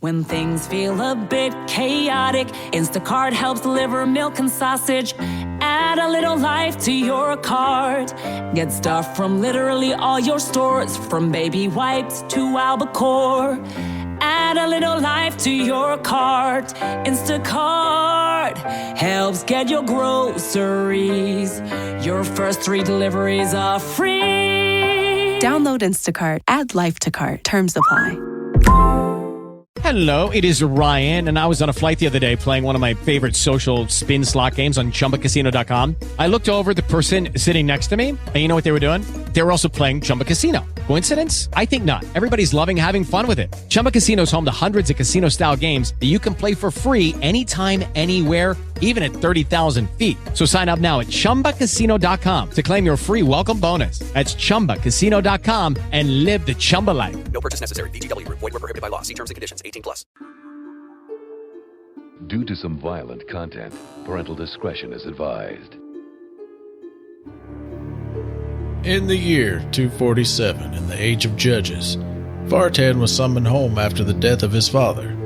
When things feel a bit chaotic, Instacart helps deliver milk and sausage. Add a little life to your cart. Get stuff from literally all your stores, from baby wipes to albacore. Add a little life to your cart. Instacart helps get your groceries. Your first 3 deliveries are free. Download Instacart. Add life to cart. Terms apply. Hello, it is Ryan, and I was on a flight the other day playing one of my favorite social spin slot games on ChumbaCasino.com. I looked over at the person sitting next to me, and you know what they were doing? They were also playing Chumba Casino. Coincidence? I think not. Everybody's loving having fun with it. Chumba Casino is home to hundreds of casino-style games that you can play for free anytime, anywhere, even at 30,000 feet. So sign up now at ChumbaCasino.com to claim your free welcome bonus. That's ChumbaCasino.com and live the Chumba life. No purchase necessary. VGW. Void where prohibited by law. See terms and conditions. 18+. Due to some violent content, parental discretion is advised. In the year 247, in the Age of Judges, Vartan was summoned home after the death of his father.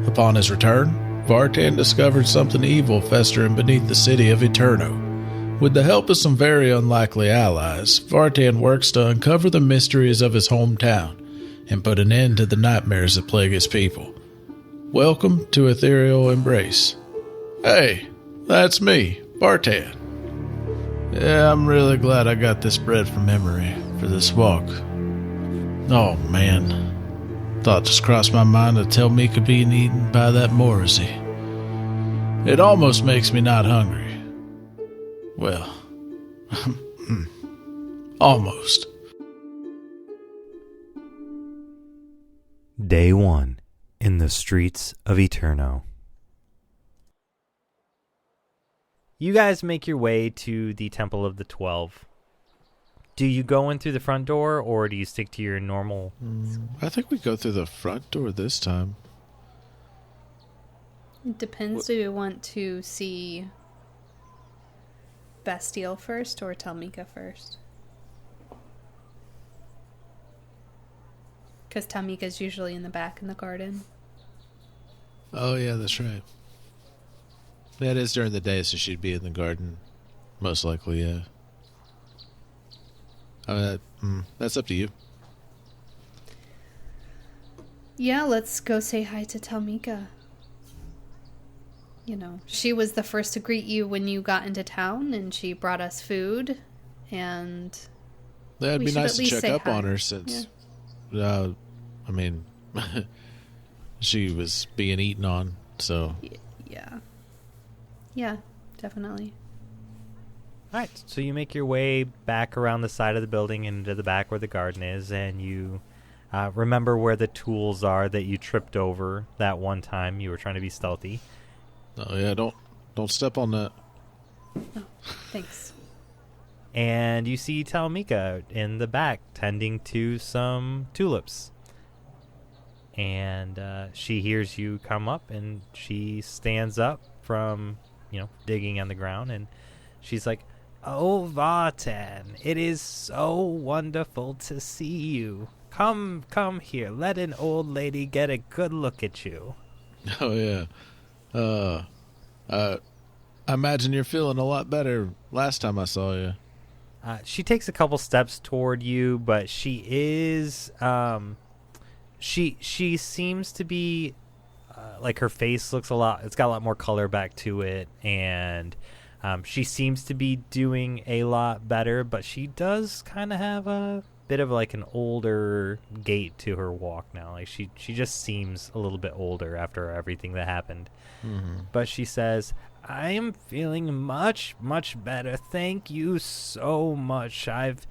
Upon his return, Vartan discovered something evil festering beneath the city of Eterno. With the help of some very unlikely allies, Vartan works to uncover the mysteries of his hometown and put an end to the nightmares that plague his people. Welcome to Ethereal Embrace. Hey, that's me, Vartan. Yeah, I'm really glad I got this bread from memory for this walk. Oh, man. Thought just crossed my mind to tell Mika being eaten by that Morrissey. It almost makes me not hungry. Well, almost. Day 1 in the streets of Eterno. You guys make your way to the Temple of the 12. Do you go in through the front door, or do you stick to your normal? I think we go through the front door this time. It depends. Do you want to see Bastille first or Talmika first? Because Talmika's usually in the back in the garden. Oh, yeah, that's right. That is during the day, so she'd be in the garden. Most likely, yeah. That's up to you. Yeah, let's go say hi to Talmika. You know, she was the first to greet you when you got into town, and she brought us food, and that'd be nice to check up on her since, she was being eaten on, so. Yeah, definitely. All right, so you make your way back around the side of the building into the back where the garden is, and you remember where the tools are that you tripped over that one time you were trying to be stealthy. Oh, yeah, don't step on that. Oh, thanks. And you see Talmika in the back tending to some tulips. And she hears you come up, and she stands up from, digging on the ground, and she's like, "Oh, Vartan, it is so wonderful to see you. Come here. Let an old lady get a good look at you." Oh, yeah. I imagine you're feeling a lot better last time I saw you. She takes a couple steps toward you, but she is, she seems to be, like her face looks it's got a lot more color back to it, and she seems to be doing a lot better, but she does kind of have a bit of like an older gait to her walk now. Like she just seems a little bit older after everything that happened. Mm-hmm. But she says, "I am feeling much, much better. Thank you so much. I've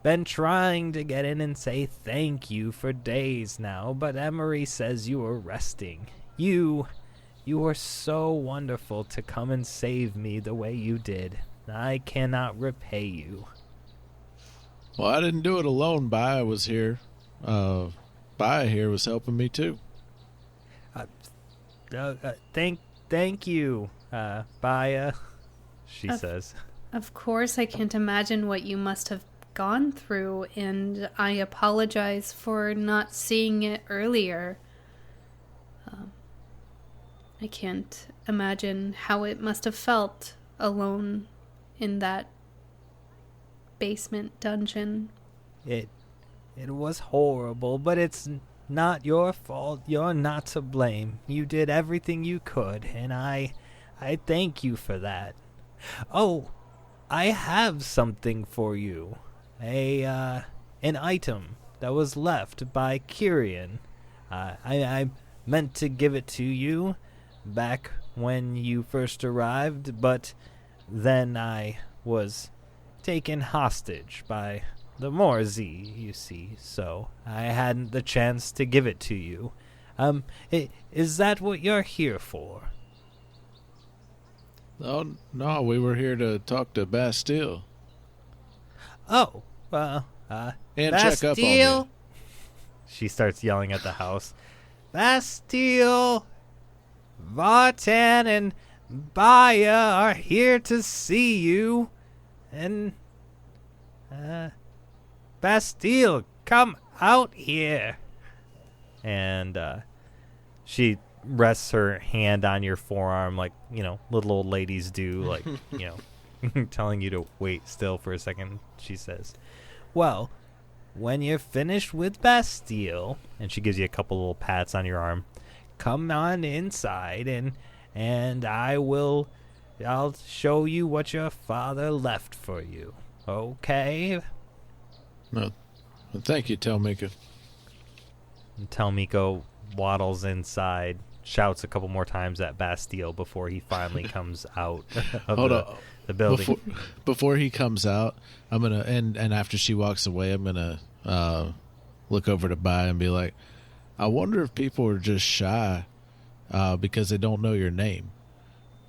been trying to get in and say thank you for days now, but Emery says you are resting. You are so wonderful to come and save me the way you did. I cannot repay you." Well, I didn't do it alone. Baya was here. Baya here was helping me too. Thank you, Baya, she says. Of course, I can't imagine what you must have gone through, and I apologize for not seeing it earlier. I can't imagine how it must have felt alone in that basement dungeon. It was horrible, but it's not your fault. You're not to blame. You did everything you could, and I thank you for that. Oh, I have something for you. An item that was left by Kiirion. I meant to give it to you back when you first arrived, but then I was taken hostage by the Morzi, you see, so I hadn't the chance to give it to you. Is that what you're here for? Oh, no, we were here to talk to Bastille. Oh, well, And Bastille. check up on me. She starts yelling at the house. Bastille, Vartan, and Baya are here to see you. And, Bastille, come out here. And, she rests her hand on your forearm like, little old ladies do, like, telling you to wait still for a second. She says, well, when you're finished with Bastille, and she gives you a couple little pats on your arm, come on inside and I'll show you what your father left for you. Okay? No, thank you, Telmika. And Telmiko waddles inside, shouts a couple more times at Bastille before he finally comes out of the building. Before he comes out, I'm gonna and after she walks away, I'm gonna look over to Baya and be like, I wonder if people are just shy because they don't know your name.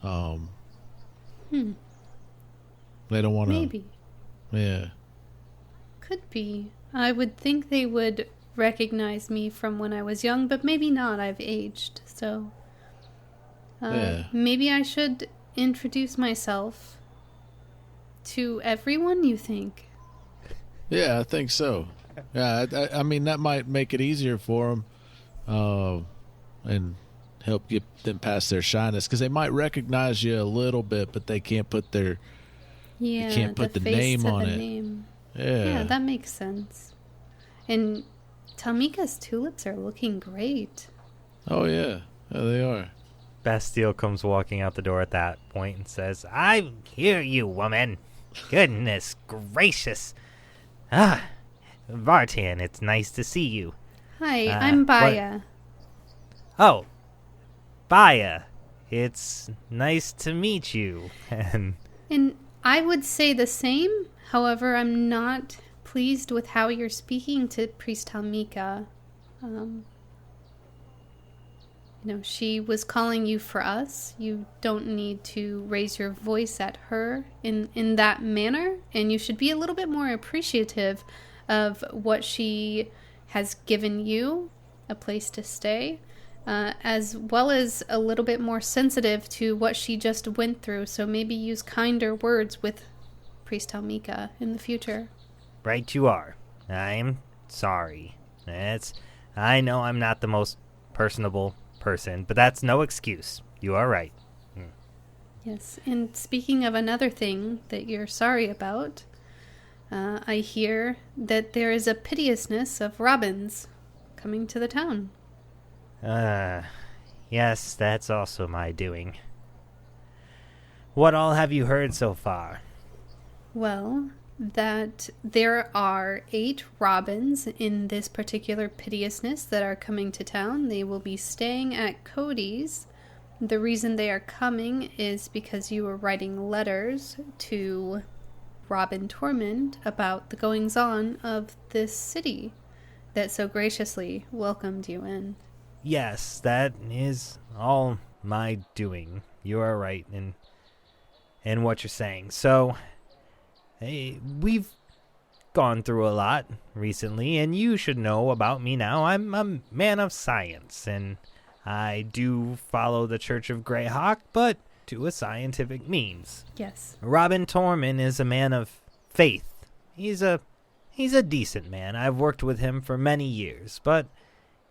They don't want to. Maybe. Yeah. Could be. I would think they would recognize me from when I was young, but maybe not. I've aged, so Yeah. maybe I should introduce myself to everyone, you think? Yeah, I think so. Yeah, I mean, that might make it easier for them and help get them past their shyness, because they might recognize you a little bit, but they can't put their Yeah, can't put the face name to on the it. name. Yeah. Yeah, that makes sense. And Talmika's tulips are looking great. Oh, yeah. Yeah, they are. Bastille comes walking out the door at that point and says, I hear you, woman. Goodness gracious. Vartan, it's nice to see you. Hi, I'm Baya. Oh, Baya. It's nice to meet you. And I would say the same. However, I'm not pleased with how you're speaking to Priest Talmika. She was calling you for us. You don't need to raise your voice at her in that manner, and you should be a little bit more appreciative of what she has given you, a place to stay, as well as a little bit more sensitive to what she just went through. So maybe use kinder words with Priest Talmika in the future. right you are. I'm sorry. I know I'm not the most personable person, but that's no excuse. You are right. Yes, and speaking of another thing that you're sorry about, I hear that there is a piteousness of robins coming to the town. Yes, that's also my doing. What all have you heard so far? Well, that there are 8 robins in this particular piteousness that are coming to town. They will be staying at Cody's. The reason they are coming is because you were writing letters to Robin Tormund about the goings-on of this city that so graciously welcomed you in. Yes, that is all my doing. You are right in what you're saying. So, hey, we've gone through a lot recently, and you should know about me now. I'm a man of science, and I do follow the Church of Greyhawk, but to a scientific means. Yes. Robin Tormund is a man of faith. He's a decent man. I've worked with him for many years, but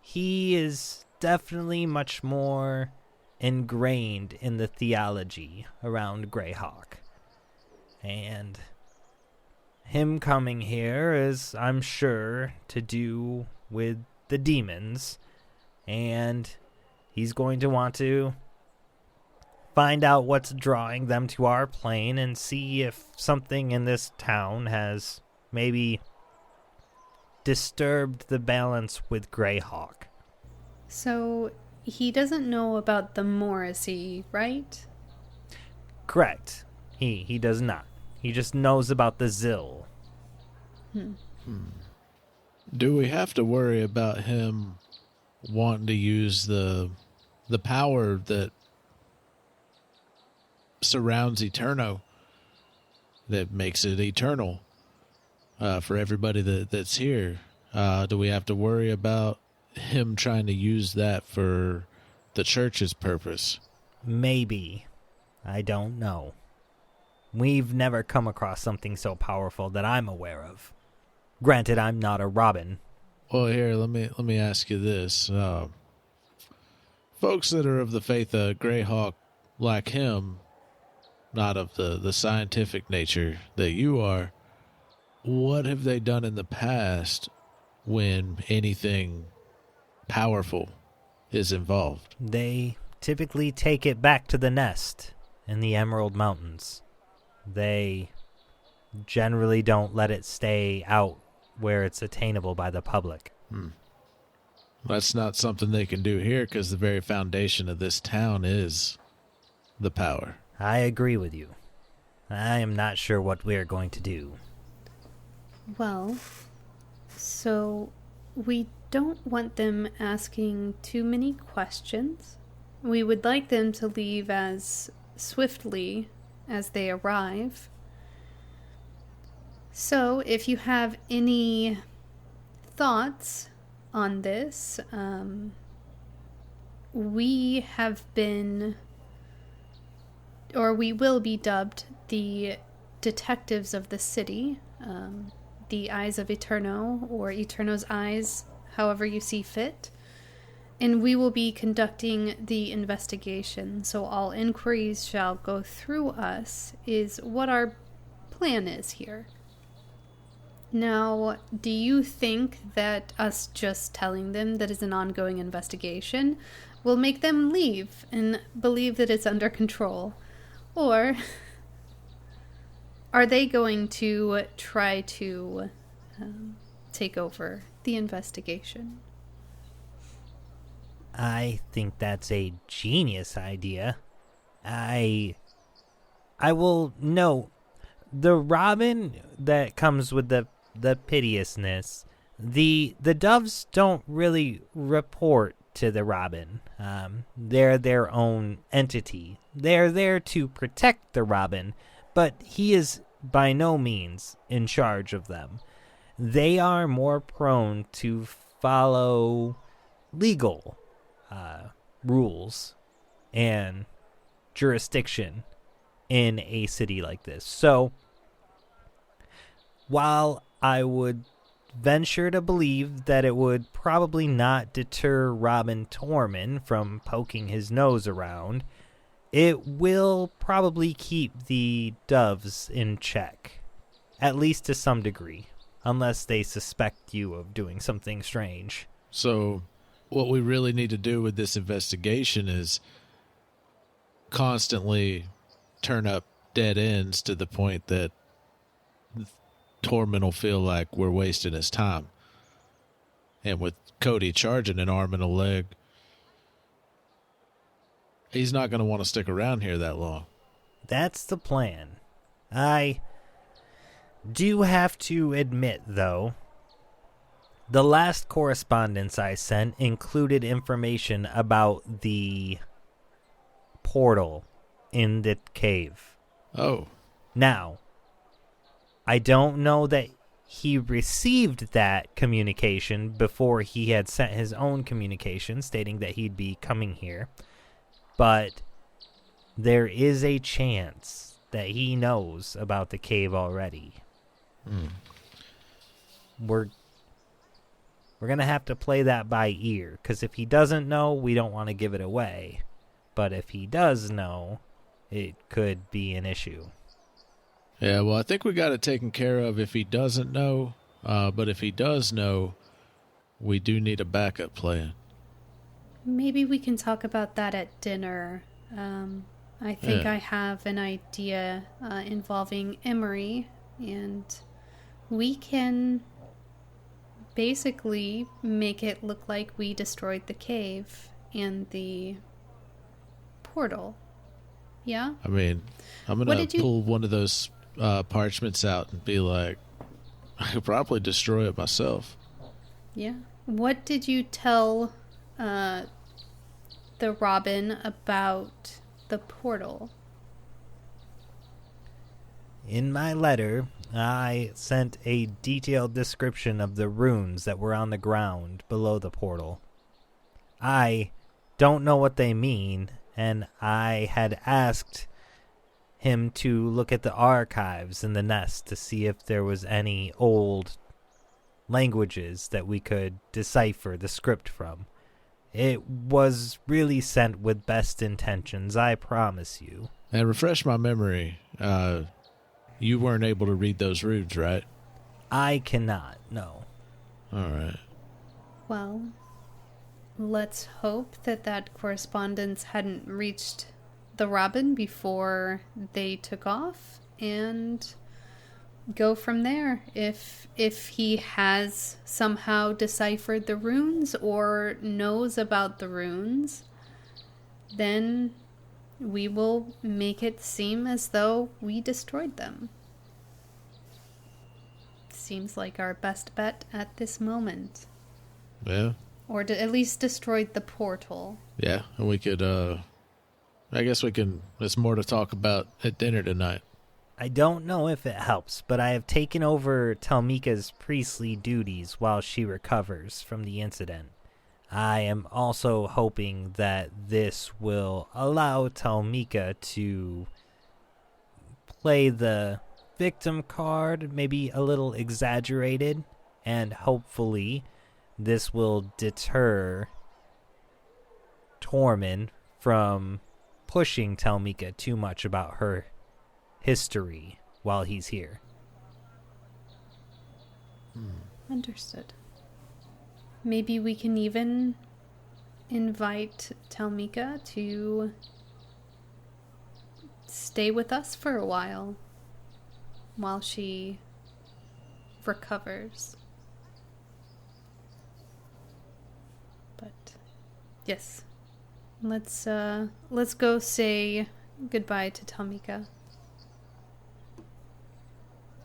he is definitely much more ingrained in the theology around Greyhawk. And him coming here is, I'm sure, to do with the demons. And he's going to want to find out what's drawing them to our plane and see if something in this town has maybe disturbed the balance with Greyhawk. So he doesn't know about the Morrissey, right? Correct. He does not. He just knows about the Zill. Do we have to worry about him wanting to use the power that surrounds Eterno, that makes it eternal for everybody that's here? Do we have to worry about him trying to use that for the church's purpose? Maybe. I don't know. We've never come across something so powerful that I'm aware of. Granted, I'm not a Robin. Well, here, let me ask you this. Folks that are of the faith of Greyhawk like him, not of the scientific nature that you are, what have they done in the past when anything powerful is involved? They typically take it back to the nest in the Emerald Mountains. They generally don't let it stay out where it's attainable by the public. That's not something they can do here, because the very foundation of this town is the power. I agree with you. I am not sure what we're going to do. Well, so we don't want them asking too many questions. We would like them to leave as swiftly as they arrive. So if you have any thoughts on this, we have been, or we will be dubbed, the detectives of the city, the Eyes of Eterno, or Eterno's Eyes, however you see fit. And we will be conducting the investigation, so all inquiries shall go through us, is what our plan is here. Now, do you think that us just telling them that it's an ongoing investigation will make them leave and believe that it's under control? Or are they going to try to take over the investigation? I think that's a genius idea. I will note, the Robin that comes with the piteousness, the doves don't really report to the Robin. They're their own entity. They're there to protect the Robin, but he is by no means in charge of them. They are more prone to follow legal rules and jurisdiction in a city like this. So, while I would venture to believe that it would probably not deter Robin Torman from poking his nose around, it will probably keep the doves in check, at least to some degree, unless they suspect you of doing something strange. So what we really need to do with this investigation is constantly turn up dead ends to the point that Tormund will feel like we're wasting his time. And with Cody charging an arm and a leg, he's not going to want to stick around here that long. That's the plan. I do have to admit, though, the last correspondence I sent included information about the portal in the cave. Oh. Now, I don't know that he received that communication before he had sent his own communication stating that he'd be coming here, but there is a chance that he knows about the cave already. We're going to have to play that by ear, because if he doesn't know, we don't want to give it away. But if he does know, it could be an issue. Yeah, well, I think we got it taken care of if he doesn't know. But if he does know, we do need a backup plan. Maybe we can talk about that at dinner. I think Yeah. I have an idea involving Emery, and we can basically make it look like we destroyed the cave and the portal. Yeah? I mean, I'm going to pull one of those parchments out and be like, I could probably destroy it myself. Yeah. What did you tell the Robin about the portal? In my letter, I sent a detailed description of the runes that were on the ground below the portal. I don't know what they mean, and I had asked him to look at the archives in the nest to see if there was any old languages that we could decipher the script from. It was really sent with best intentions, I promise you. And refresh my memory, you weren't able to read those runes, right? I cannot, no. All right. Well, let's hope that correspondence hadn't reached the Robin before they took off, and go from there. If he has somehow deciphered the runes or knows about the runes, then we will make it seem as though we destroyed them. Seems like our best bet at this moment. Yeah. Or at least destroyed the portal. Yeah, and we could, I guess we can, there's more to talk about at dinner tonight. I don't know if it helps, but I have taken over Talmika's priestly duties while she recovers from the incident. I am also hoping that this will allow Talmika to play the victim card, maybe a little exaggerated, and hopefully this will deter Tormund from pushing Talmika too much about her history while he's here. Understood. Maybe we can even invite Talmika to stay with us for a while she recovers. But yes, let's go say goodbye to Talmika.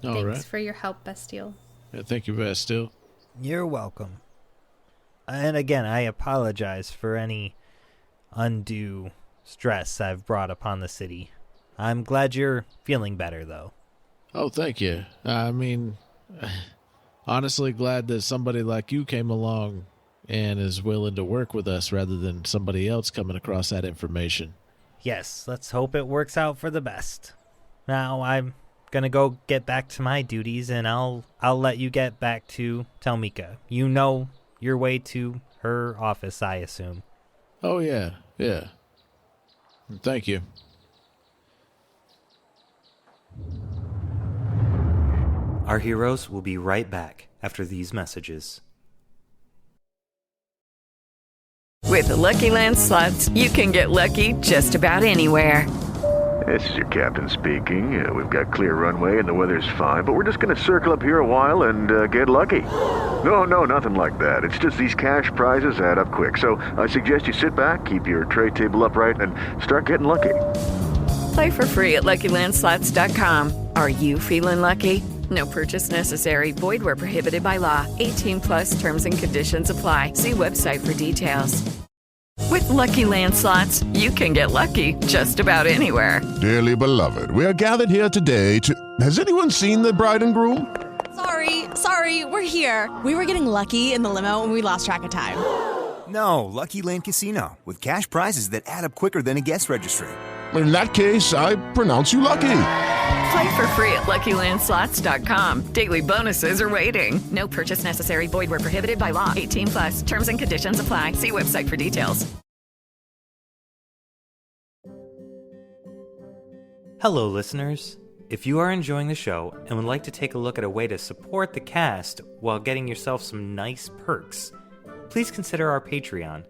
Thanks for your help, Bastille. Yeah, thank you, Bastille. You're welcome. And again, I apologize for any undue stress I've brought upon the city. I'm glad you're feeling better, though. Oh, thank you. I mean, honestly glad that somebody like you came along and is willing to work with us rather than somebody else coming across that information. Yes, let's hope it works out for the best. Now, I'm gonna go get back to my duties, and I'll let you get back to Talmika. You know your way to her office, I assume. Oh, yeah. Thank you. Our heroes will be right back after these messages. With the Lucky Land Slots, you can get lucky just about anywhere. This is your captain speaking. We've got clear runway and the weather's fine, but we're just going to circle up here a while and get lucky. No, nothing like that. It's just these cash prizes add up quick. So I suggest you sit back, keep your tray table upright, and start getting lucky. Play for free at LuckyLandSlots.com. Are you feeling lucky? No purchase necessary. Void where prohibited by law. 18+ terms and conditions apply. See website for details. With Lucky Land Slots, you can get lucky just about anywhere. Dearly beloved, we are gathered here today to... Has anyone seen the bride and groom? Sorry, we're here. We were getting lucky in the limo and we lost track of time. No, Lucky Land Casino, with cash prizes that add up quicker than a guest registry. In that case, I pronounce you lucky. Play for free at LuckyLandSlots.com. Daily bonuses are waiting. No purchase necessary. Void where prohibited by law. 18+. Terms and conditions apply. See website for details. Hello, listeners. If you are enjoying the show and would like to take a look at a way to support the cast while getting yourself some nice perks, please consider our Patreon.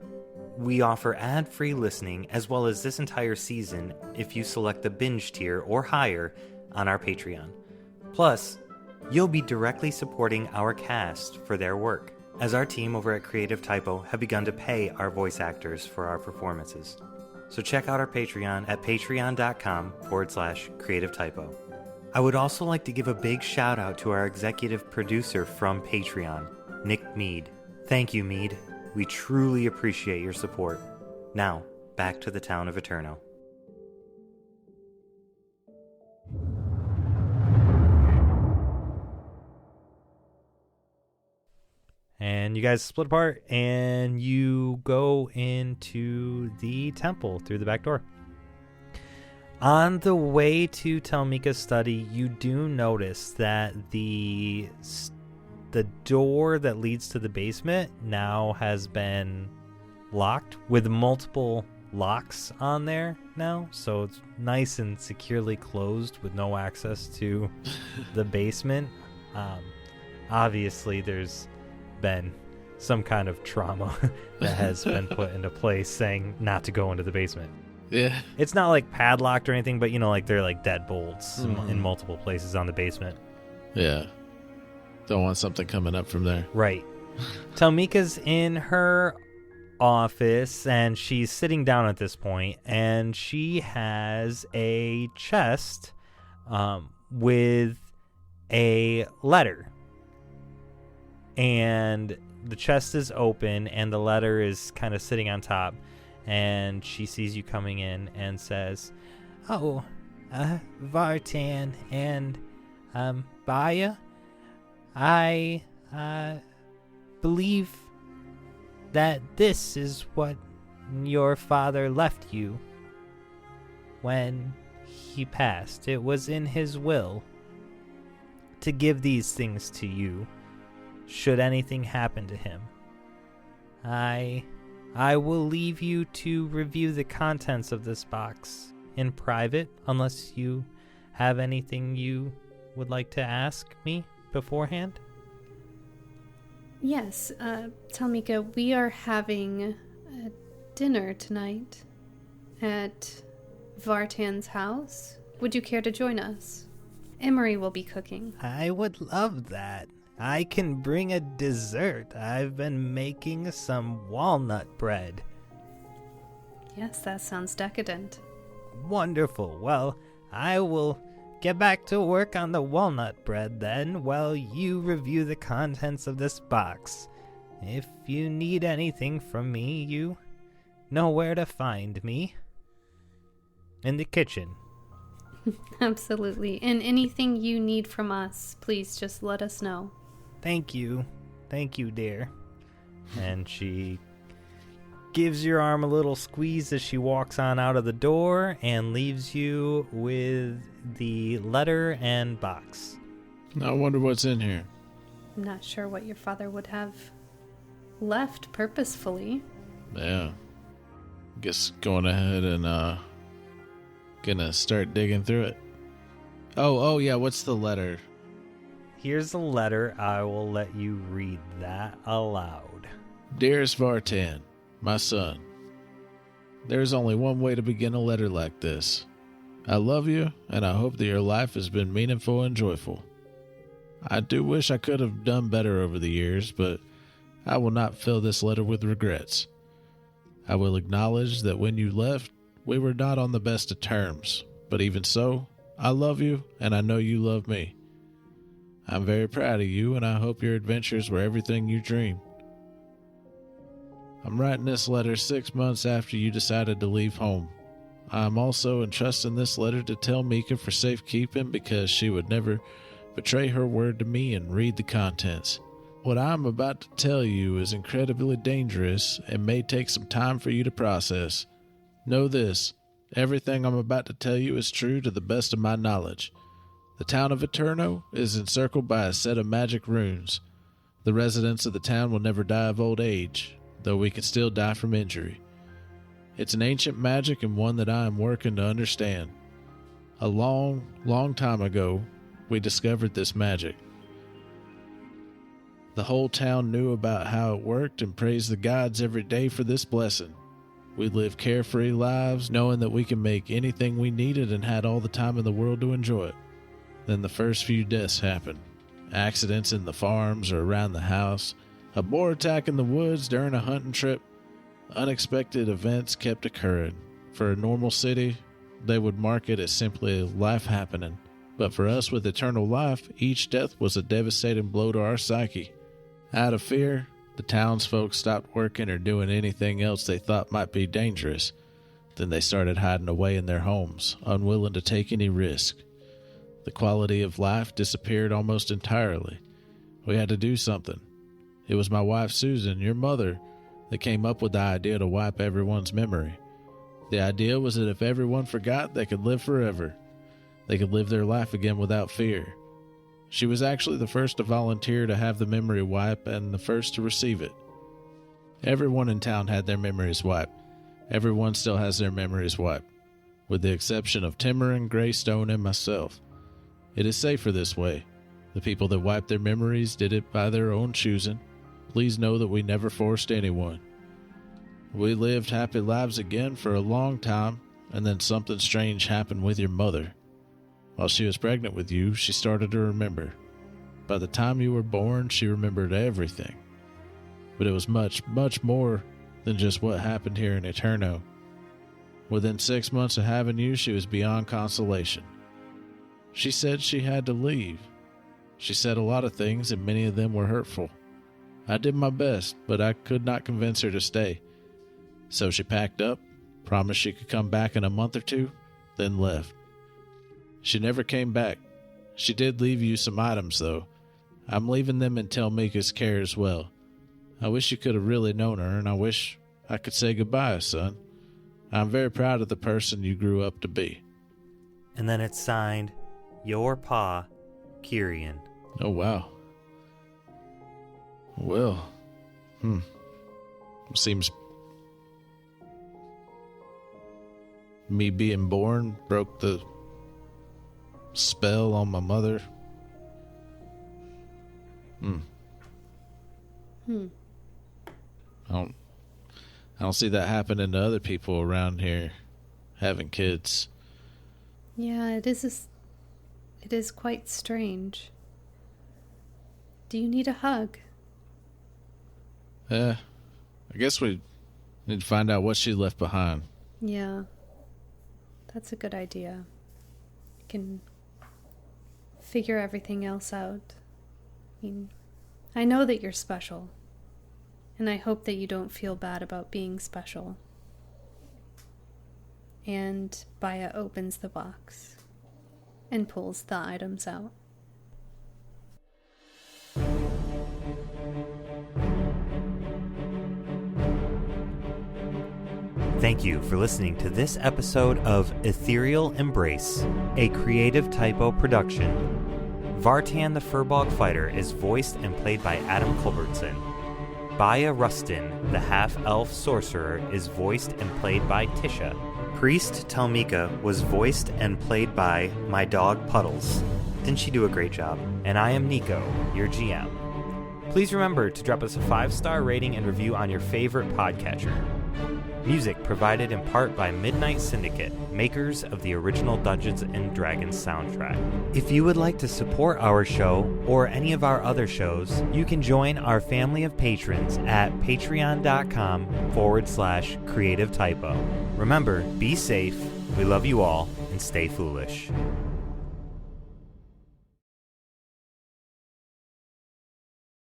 We offer ad-free listening as well as this entire season if you select the binge tier or higher on our Patreon. Plus, you'll be directly supporting our cast for their work, as our team over at Creative Typo have begun to pay our voice actors for our performances. So check out our Patreon at patreon.com/Creative Typo. I would also like to give a big shout out to our executive producer from Patreon, Nick Mead. Thank you, Mead. We truly appreciate your support. Now, back to the town of Eterno. And you guys split apart, and you go into the temple through the back door. On the way to Talmika's study, you do notice that the door that leads to the basement now has been locked with multiple locks on there now. So it's nice and securely closed with no access to the basement. Obviously, there's been some kind of trauma that has been put into place saying not to go into the basement. Yeah. It's not like padlocked or anything, but like they're like deadbolts in multiple places on the basement. Yeah. Don't want something coming up from there. Right. Talmika's in her office, and she's sitting down at this point, and she has a chest with a letter. And the chest is open, and the letter is kind of sitting on top. And she sees you coming in and says, "Oh, Vartan and Baya, I believe that this is what your father left you when he passed. It was in his will to give these things to you should anything happen to him. I will leave you to review the contents of this box in private unless you have anything you would like to ask me beforehand." Yes, Talmika, we are having a dinner tonight at Vartan's house. Would you care to join us? Emery will be cooking. I would love that. I can bring a dessert. I've been making some walnut bread. Yes, that sounds decadent. Wonderful. Well, I will get back to work on the walnut bread then while you review the contents of this box. If you need anything from me, you know where to find me. In the kitchen. Absolutely. And anything you need from us, please just let us know. Thank you. Thank you, dear. And she gives your arm a little squeeze as she walks on out of the door and leaves you with the letter and box. I wonder what's in here. I'm not sure what your father would have left purposefully. Yeah. Guess going ahead and gonna start digging through it. Oh yeah, what's the letter? Here's a letter. I will let you read that aloud. Dearest Vartan, my son, there's only one way to begin a letter like this. I love you, and I hope that your life has been meaningful and joyful. I do wish I could have done better over the years, but I will not fill this letter with regrets. I will acknowledge that when you left, we were not on the best of terms, but even so, I love you, and I know you love me. I'm very proud of you, and I hope your adventures were everything you dreamed. I'm writing this letter 6 months after you decided to leave home. I am also entrusting this letter to tell Mika for safekeeping because she would never betray her word to me and read the contents. What I'm about to tell you is incredibly dangerous and may take some time for you to process. Know this, everything I'm about to tell you is true to the best of my knowledge. The town of Eterno is encircled by a set of magic runes. The residents of the town will never die of old age, though we can still die from injury. It's an ancient magic and one that I am working to understand. A long, long time ago, we discovered this magic. The whole town knew about how it worked and praised the gods every day for this blessing. We lived carefree lives, knowing that we could make anything we needed and had all the time in the world to enjoy it. Then the first few deaths happened. Accidents in the farms or around the house, a boar attack in the woods during a hunting trip. Unexpected events kept occurring. For a normal city, they would mark it as simply life happening. But for us with eternal life, each death was a devastating blow to our psyche. Out of fear, the townsfolk stopped working or doing anything else they thought might be dangerous. Then they started hiding away in their homes, unwilling to take any risk. The quality of life disappeared almost entirely. We had to do something. It was my wife Susan, your mother, that came up with the idea to wipe everyone's memory. The idea was that if everyone forgot, they could live forever. They could live their life again without fear. She was actually the first to volunteer to have the memory wipe and the first to receive it. Everyone in town had their memories wiped. Everyone still has their memories wiped, with the exception of Timmerin, Greystone, and myself. It is safer this way. The people that wiped their memories did it by their own choosing. Please know that we never forced anyone. We lived happy lives again for a long time, and then something strange happened with your mother. While she was pregnant with you, she started to remember. By the time you were born, she remembered everything. But it was much, much more than just what happened here in Eterno. Within 6 months of having you, she was beyond consolation. She said she had to leave. She said a lot of things, and many of them were hurtful. I did my best, but I could not convince her to stay. So she packed up, promised she could come back in a month or two, then left. She never came back. She did leave you some items, though. I'm leaving them in Telmika's care as well. I wish you could have really known her, and I wish I could say goodbye, son. I'm very proud of the person you grew up to be. And then it's signed, Your Pa, Kiirion. Oh, wow. Well, seems me being born broke the spell on my mother. I don't see that happening to other people around here having kids. Yeah, it is quite strange. Do you need a hug? I guess we need to find out what she left behind. Yeah, that's a good idea. You can figure everything else out. I mean, I know that you're special, and I hope that you don't feel bad about being special. And Baya opens the box and pulls the items out. Thank you for listening to this episode of Ethereal Embrace, a creative Typo production. Vartan the Furbog Fighter is voiced and played by Adam Culbertson. Baya Rustin, the half-elf sorcerer, is voiced and played by Tisha. Priest Telmika was voiced and played by my dog Puddles. Didn't she do a great job? And I am Nico, your GM. Please remember to drop us a 5-star rating and review on your favorite podcatcher. Music provided in part by Midnight Syndicate, makers of the original Dungeons & Dragons soundtrack. If you would like to support our show or any of our other shows, you can join our family of patrons at patreon.com/creative typo. Remember, be safe, we love you all, and stay foolish.